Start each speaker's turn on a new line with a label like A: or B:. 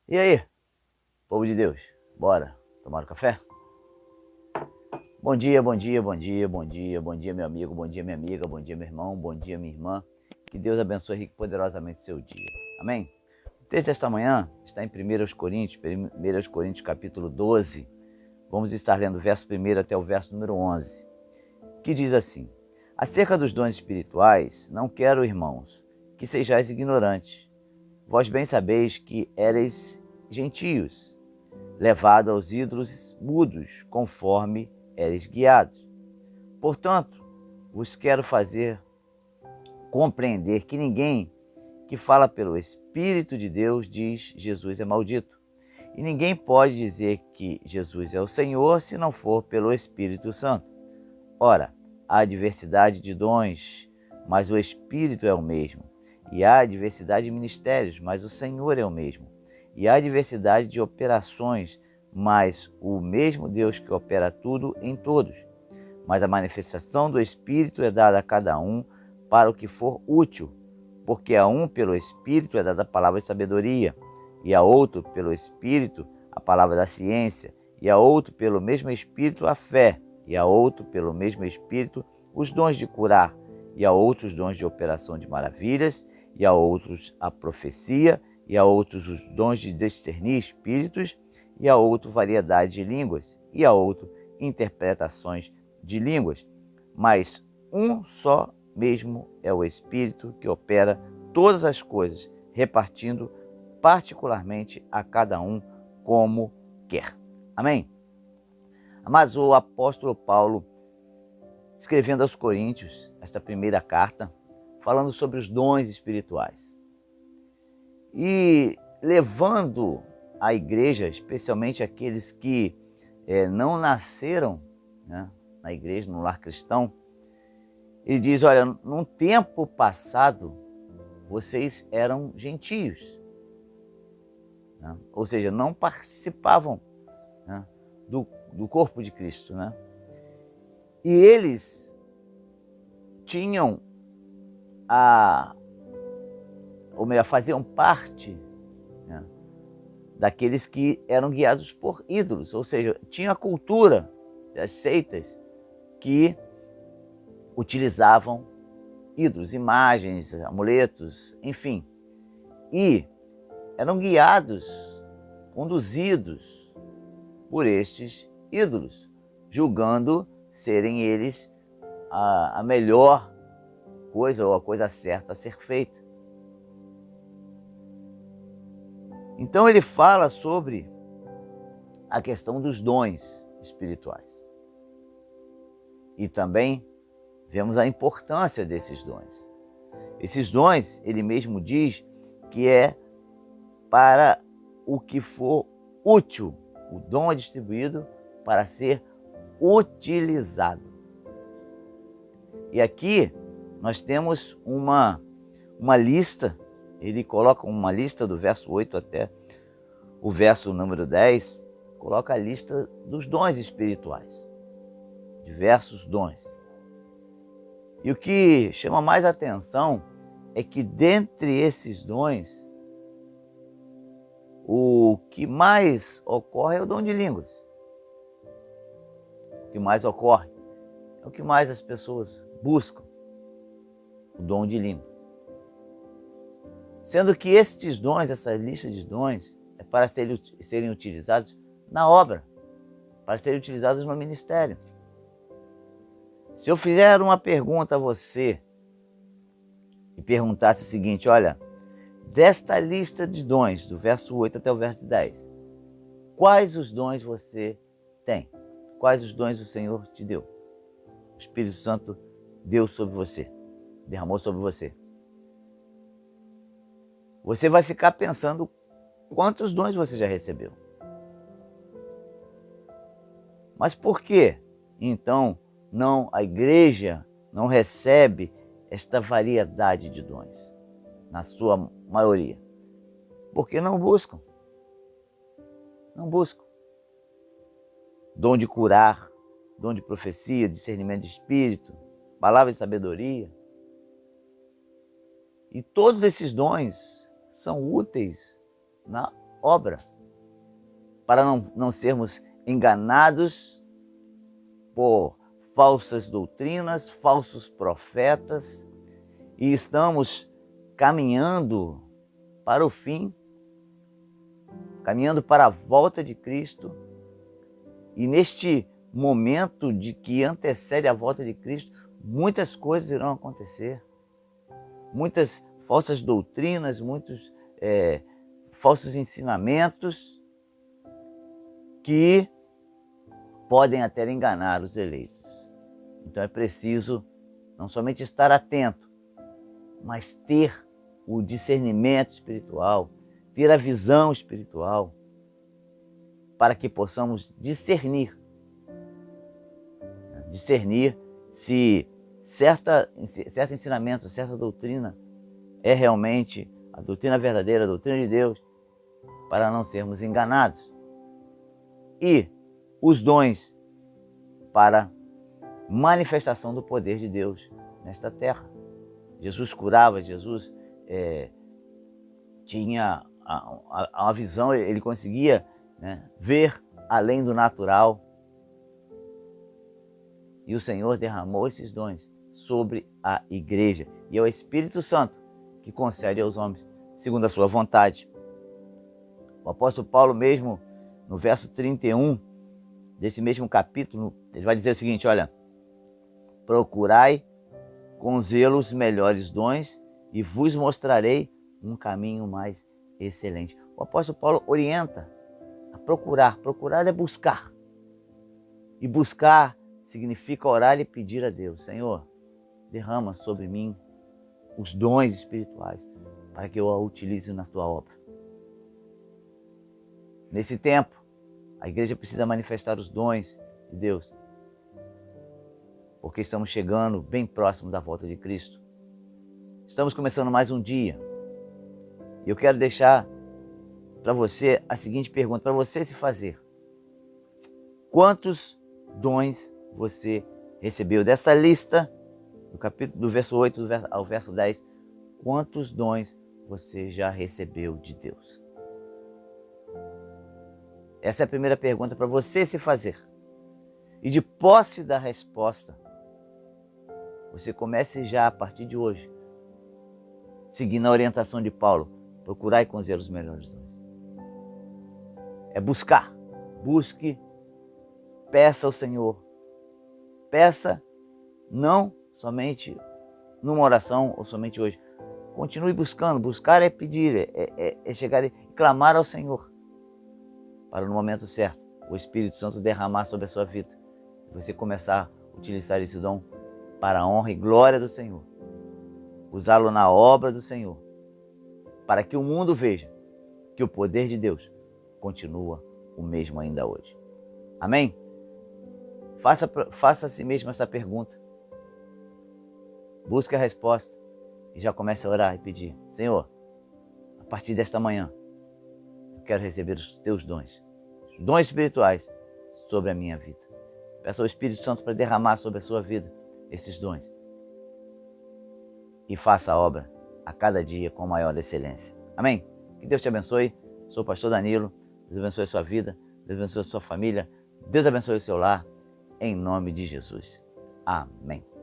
A: E aí, povo de Deus, bora tomar um café? Bom dia, bom dia, bom dia, bom dia, bom dia, meu amigo, bom dia, minha amiga, bom dia, meu irmão, bom dia, minha irmã. Que Deus abençoe rico e poderosamente seu dia. Amém? O texto desta manhã está em 1 Coríntios capítulo 12. Vamos estar lendo o verso 1 até o verso número 11, que diz assim: acerca dos dons espirituais, não quero, irmãos, que sejais ignorantes. Vós bem sabeis que éreis gentios, levado aos ídolos mudos, conforme éreis guiados. Portanto, vos quero fazer compreender que ninguém que fala pelo Espírito de Deus diz Jesus é maldito. E ninguém pode dizer que Jesus é o Senhor se não for pelo Espírito Santo. Ora, há diversidade de dons, mas o Espírito é o mesmo. E há diversidade de ministérios, mas o Senhor é o mesmo. E há diversidade de operações, mas o mesmo Deus que opera tudo em todos. Mas a manifestação do Espírito é dada a cada um para o que for útil, porque a um pelo Espírito é dada a palavra de sabedoria, e a outro pelo Espírito a palavra da ciência, e a outro pelo mesmo Espírito a fé, e a outro pelo mesmo Espírito os dons de curar, e a outros dons de operação de maravilhas, e a outros a profecia, e a outros os dons de discernir espíritos, e a outro variedade de línguas, e a outro interpretações de línguas. Mas um só mesmo é o Espírito que opera todas as coisas, repartindo particularmente a cada um como quer. Amém? Mas o apóstolo Paulo, escrevendo aos Coríntios, esta primeira carta, falando sobre os dons espirituais e levando a igreja, especialmente aqueles que não nasceram, né, na igreja, no lar cristão, ele diz: olha, num tempo passado vocês eram gentios, né? Ou seja, não participavam, né, do corpo de Cristo, né? E eles tinham ou melhor, faziam parte, né, daqueles que eram guiados por ídolos, ou seja, tinha a cultura das seitas que utilizavam ídolos, imagens, amuletos, enfim, e eram guiados, conduzidos por estes ídolos, julgando serem eles a melhor coisa ou a coisa certa a ser feita. Então ele fala sobre a questão dos dons espirituais. E também vemos a importância desses dons. Esses dons, ele mesmo diz que é para o que for útil. O dom é distribuído para ser utilizado. E aqui nós temos uma lista. Ele coloca uma lista do verso 8 até o verso número 10, coloca a lista dos dons espirituais, diversos dons. E o que chama mais atenção é que dentre esses dons, o que mais ocorre é o dom de línguas. O que mais ocorre é o que mais as pessoas buscam, o dom de língua. Sendo que estes dons, essa lista de dons, é para serem utilizados na obra, para serem utilizados no ministério. Se eu fizer uma pergunta a você e perguntasse o seguinte: olha, desta lista de dons, do verso 8 até o verso 10, quais os dons você tem? Quais os dons o Senhor te deu? O Espírito Santo deu sobre você, derramou sobre você. Você vai ficar pensando quantos dons você já recebeu. Mas por que, então, a igreja não recebe esta variedade de dons, na sua maioria? Porque não buscam. Não buscam. Dom de curar, dom de profecia, discernimento de espírito, palavra de sabedoria. E todos esses dons são úteis na obra, para não sermos enganados por falsas doutrinas, falsos profetas, e estamos caminhando para o fim, caminhando para a volta de Cristo. E neste momento de que antecede a volta de Cristo, muitas coisas irão acontecer. Muitas falsas doutrinas, muitos falsos ensinamentos que podem até enganar os eleitos. Então é preciso não somente estar atento, mas ter o discernimento espiritual, ter a visão espiritual, para que possamos discernir se certo ensinamento, certa doutrina é realmente a doutrina verdadeira, a doutrina de Deus, para não sermos enganados. E os dons para manifestação do poder de Deus nesta terra. Jesus curava, Jesus tinha uma visão, ele conseguia, né, ver além do natural. E o Senhor derramou esses dons sobre a igreja. E é o Espírito Santo que concede aos homens, segundo a sua vontade. O apóstolo Paulo mesmo, no verso 31 desse mesmo capítulo, ele vai dizer o seguinte, olha: procurai com zelo os melhores dons e vos mostrarei um caminho mais excelente. O apóstolo Paulo orienta a procurar. Procurar é buscar. E buscar significa orar e pedir a Deus: Senhor, derrama sobre mim os dons espirituais para que eu a utilize na tua obra. Nesse tempo, a igreja precisa manifestar os dons de Deus, porque estamos chegando bem próximo da volta de Cristo. Estamos começando mais um dia. E eu quero deixar para você a seguinte pergunta, para você se fazer: quantos dons você recebeu? Dessa lista, do verso 8 ao verso 10, quantos dons você já recebeu de Deus? Essa é a primeira pergunta para você se fazer. E de posse da resposta, você comece já a partir de hoje, seguindo a orientação de Paulo: procurai com zelo os melhores dons. É buscar. Busque, peça ao Senhor. Peça não somente numa oração ou somente hoje. Continue buscando. Buscar é pedir, é chegar e clamar ao Senhor, para no momento certo o Espírito Santo derramar sobre a sua vida. Você começar a utilizar esse dom para a honra e glória do Senhor. Usá-lo na obra do Senhor, para que o mundo veja que o poder de Deus continua o mesmo ainda hoje. Amém? Faça a si mesmo essa pergunta. Busque a resposta e já comece a orar e pedir: Senhor, a partir desta manhã, eu quero receber os teus dons, os dons espirituais sobre a minha vida. Peça ao Espírito Santo para derramar sobre a sua vida esses dons. E faça a obra a cada dia com maior excelência. Amém? Que Deus te abençoe. Sou o pastor Danilo. Deus abençoe a sua vida. Deus abençoe a sua família. Deus abençoe o seu lar. Em nome de Jesus. Amém.